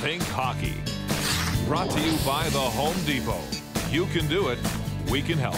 Think Hockey. Brought to you by the Home Depot. You can do it. We can help.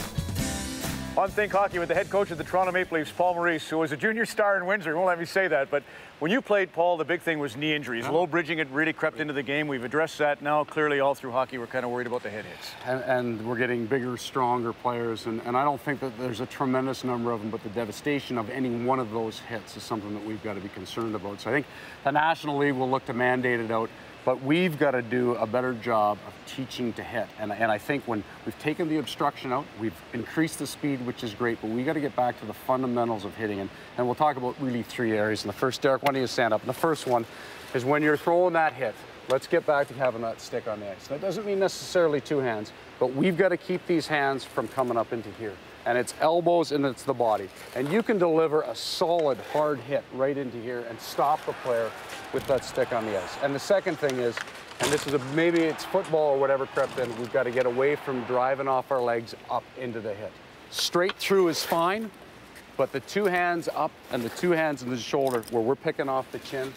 On Think Hockey with the head coach of the Toronto Maple Leafs, Paul Maurice, who was a junior star in Windsor. He won't let me say that, but when you played, Paul, the big thing was knee injuries. Low bridging had really crept into the game. We've addressed that. Now, clearly, all through hockey, we're kind of worried about the head hits. And we're getting bigger, stronger players, and I don't think that there's a tremendous number of them, but the devastation of any one of those hits is something that we've got to be concerned about. So I think the National League will look to mandate it out, but we've got to do a better job of teaching to hit. And I think when we've taken the obstruction out, we've increased the speed, which is great, but we got to get back to the fundamentals of hitting. And we'll talk about really three areas. And the first, Derek, why don't you stand up? And the first one is when you're throwing that hit, let's get back to having that stick on the ice. That doesn't mean necessarily two hands, but we've got to keep these hands from coming up into here. And it's elbows and it's the body. And you can deliver a solid, hard hit right into here and stop the player with that stick on the ice. And the second thing is, and this is maybe it's football or whatever crept in, we've got to get away from driving off our legs up into the hit. Straight through is fine, but the two hands up and the two hands in the shoulder where we're picking off the chin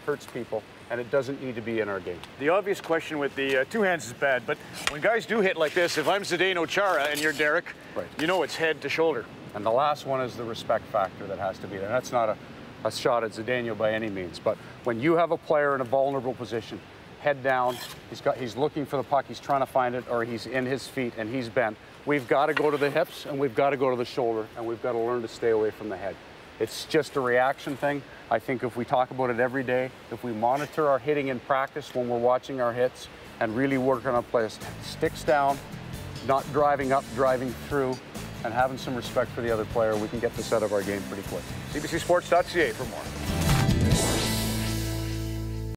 hurts people, and it doesn't need to be in our game. The obvious question with the two hands is bad, but when guys do hit like this, if I'm Zdeno Chara and you're Derek, right, you know it's head to shoulder. And the last one is the respect factor that has to be there. That's not a shot at Zdeno by any means, but when you have a player in a vulnerable position, head down, he's looking for the puck, he's trying to find it, or he's in his feet and he's bent, we've got to go to the hips and we've got to go to the shoulder, and we've got to learn to stay away from the head. It's just a reaction thing. I think if we talk about it every day, if we monitor our hitting in practice when we're watching our hits and really work on our plays, sticks down, not driving up, driving through, and having some respect for the other player, we can get this out of our game pretty quick. CBCSports.ca for more.